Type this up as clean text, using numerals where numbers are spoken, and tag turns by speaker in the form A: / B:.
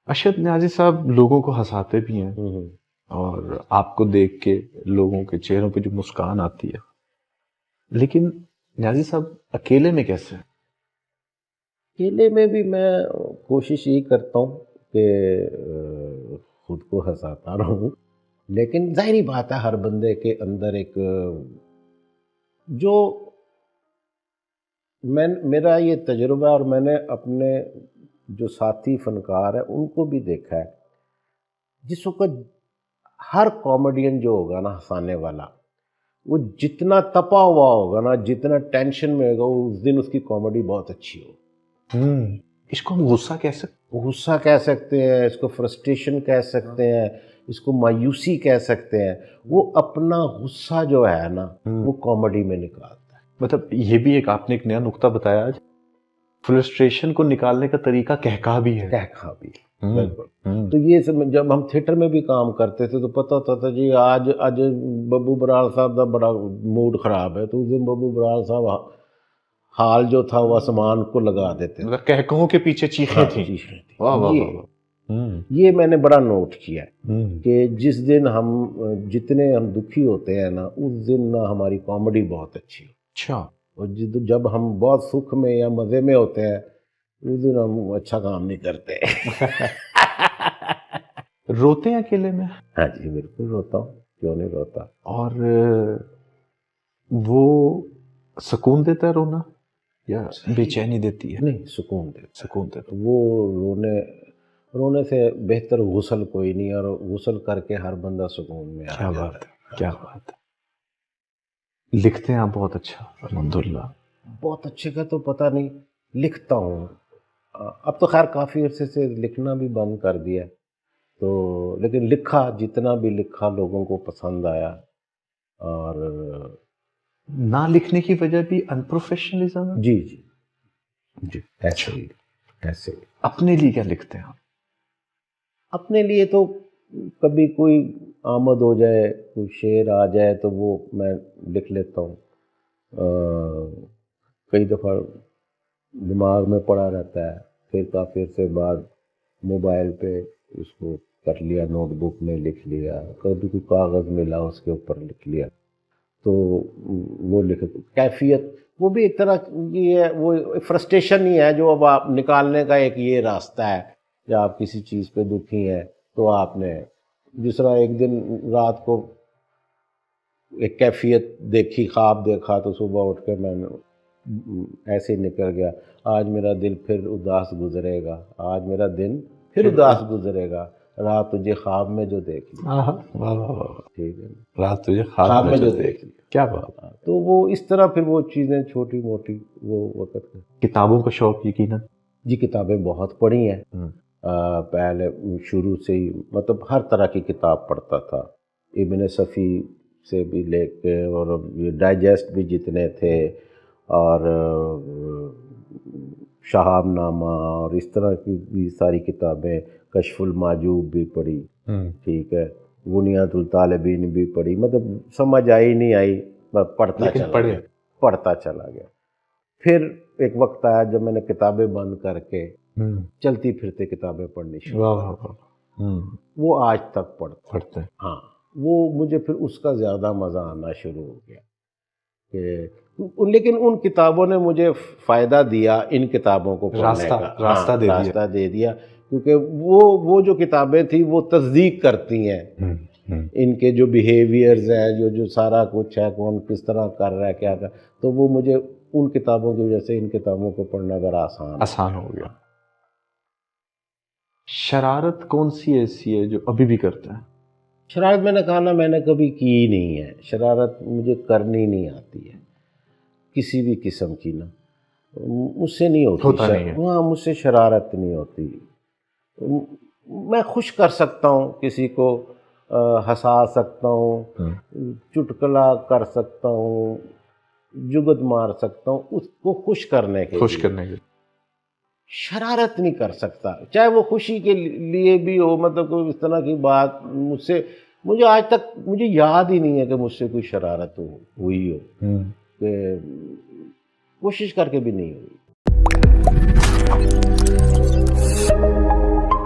A: ارشد نیازی صاحب لوگوں کو ہنساتے بھی ہیں اور آپ کو دیکھ کے لوگوں کے چہروں پہ جو مسکان آتی ہے، لیکن نیازی صاحب اکیلے میں کیسے ہیں؟
B: اکیلے میں بھی میں کوشش یہی کرتا ہوں کہ خود کو ہنساتا رہوں، لیکن ظاہری بات ہے ہر بندے کے اندر ایک جو میرا یہ تجربہ ہے، اور میں نے اپنے جو ساتھی فنکار ہیں ان کو بھی دیکھا ہے، جس وقت ہر کامیڈین جو ہوگا نا ہنسانے والا، وہ جتنا تپا ہوا ہوگا نا، جتنا ٹینشن میں ہوگا، اس دن اس کی کامیڈی بہت اچھی ہوگی۔
A: اس کو ہم غصہ کہہ سکتے
B: غصہ کہہ سکتے ہیں، اس کو فرسٹریشن کہہ سکتے ہیں، اس کو مایوسی کہہ سکتے ہیں۔ وہ اپنا غصہ جو ہے نا وہ کامیڈی میں نکالتا ہے۔
A: مطلب یہ بھی آپ نے ایک نیا نقطہ بتایا آج، فرسٹریشن کو نکالنے کا طریقہ کہکا بھی ہے۔
B: کہکھا بھی بالکل۔ تو یہ جب ہم تھیٹر میں بھی کام کرتے تھے تو پتہ ہوتا تھا جی آج ببو برال صاحب کا بڑا موڈ خراب ہے، تو اس دن ببو برال صاحب حال جو تھا وہ آسمان کو لگا دیتے تھے۔
A: مطلب کہکہوں کے پیچھے چیخیں تھیں۔ واہ واہ واہ واہ۔
B: یہ میں نے بڑا نوٹ کیا ہے کہ جس دن جتنے ہم دکھی ہوتے ہیں نا، اس دن نا ہماری کامیڈی بہت اچھی ہے۔
A: اچھا۔
B: اور جب ہم بہت سکھ میں یا مزے میں ہوتے ہیں، اس دن ہم اچھا کام نہیں کرتے۔
A: روتے ہیں اکیلے میں؟
B: ہاں جی بالکل روتا ہوں، کیوں نہیں روتا۔
A: اور وہ سکون دیتا ہے رونا یا بے چینی دیتی ہے؟
B: نہیں، سکون دیتا ہے۔
A: سکون دیتا ہے۔
B: وہ رونے سے بہتر غسل کوئی نہیں، اور غسل کر کے ہر بندہ سکون میں آ جاتا ہے۔
A: کیا بات ہے، کیا بات ہے۔ لکھتے ہیں آپ بہت اچھا، الحمدللہ۔
B: بہت اچھے کا تو پتہ نہیں، لکھتا ہوں۔ اب تو خیر کافی عرصے سے لکھنا بھی بند کر دیا، تو لیکن لکھا جتنا بھی لکھا لوگوں کو پسند آیا۔ اور
A: نہ لکھنے کی وجہ بھی انپروفیشنلزم ہے؟
B: جی جی جی، ایسے ہی ایسے ہی۔
A: اپنے لیے کیا لکھتے ہیں آپ؟
B: اپنے لیے تو کبھی کوئی آمد ہو جائے، کوئی شعر آ جائے تو وہ میں لکھ لیتا ہوں۔ کئی دفعہ دماغ میں پڑا رہتا ہے، پھر کافی عرصے بعد موبائل پہ اس کو کر لیا، نوٹ بک میں لکھ لیا، کبھی کوئی کاغذ ملا اس کے اوپر لکھ لیا، تو وہ کیفیت وہ بھی ایک طرح کی ہے، وہ فرسٹریشن ہی ہے جو اب آپ نکالنے کا ایک یہ راستہ ہے۔ یا آپ کسی چیز پہ دکھی ہیں تو آپ نے جس طرح ایک دن رات کو ایک کیفیت دیکھی، خواب دیکھا، تو صبح اٹھ کے میں نے ایسے ہی نکل گیا، آج میرا دل پھر اداس گزرے گا، آج میرا دن پھر اداس گزرے گا، رات تجھے خواب میں جو دیکھ لی۔
A: واہ واہ واہ،
B: ٹھیک ہے،
A: رات تجھے خواب میں جو دیکھ لی۔ کیا بات۔
B: تو وہ اس طرح پھر وہ چیزیں چھوٹی موٹی وہ وقت میں۔
A: کتابوں کا شوق یقیناً؟
B: جی کتابیں بہت پڑھی ہیں، پہلے شروع سے ہی مطلب ہر طرح کی کتاب پڑھتا تھا، ابن صفی سے بھی لے کے، اور یہ ڈائجسٹ بھی جتنے تھے، اور شہاب نامہ اور اس طرح کی بھی ساری کتابیں، کشف المحجوب بھی پڑھی، ٹھیک ہے، بنیاد الطالبین بھی پڑھی، مطلب سمجھ آئی نہیں آئی، پڑھتا چلا گیا۔ پھر ایک وقت آیا جب میں نے کتابیں بند کر کے چلتی پھرتے کتابیں پڑھنی شروع کی، وہ آج تک پڑھتے ہیں۔ ہاں، وہ مجھے پھر اس کا زیادہ مزہ آنا شروع ہو گیا کہ لیکن ان کتابوں نے مجھے فائدہ دیا، ان کتابوں کو پڑھنے کا راستہ دے دیا، کیونکہ وہ جو کتابیں تھیں وہ تصدیق کرتی ہیں ان کے جو بیہیویئرز ہیں، جو سارا کچھ ہے، کون کس طرح کر رہا ہے، کیا کر، تو وہ مجھے ان کتابوں کی وجہ سے ان کتابوں کو پڑھنا ذرا آسان
A: ہو گیا۔ شرارت کون سی ایسی ہے جو ابھی بھی کرتا ہے؟
B: شرارت میں نے کہا نا، میں نے کبھی کی ہی نہیں ہے، شرارت مجھے کرنی نہیں آتی ہے کسی بھی قسم کی، نا مجھ سے نہیں ہوتی، ہاں مجھ سے شرارت نہیں ہوتی۔ میں خوش کر سکتا ہوں کسی کو، ہنسا سکتا ہوں، چٹکلا کر سکتا ہوں، جگت مار سکتا ہوں اس کو خوش کرنے کے لیے، شرارت نہیں کر سکتا، چاہے وہ خوشی کے لیے بھی ہو، مطلب کوئی اس طرح کی بات مجھے آج تک مجھے یاد ہی نہیں ہے کہ مجھ سے کوئی شرارت ہوئی ہو، کہ کوشش کر کے بھی نہیں ہوئی۔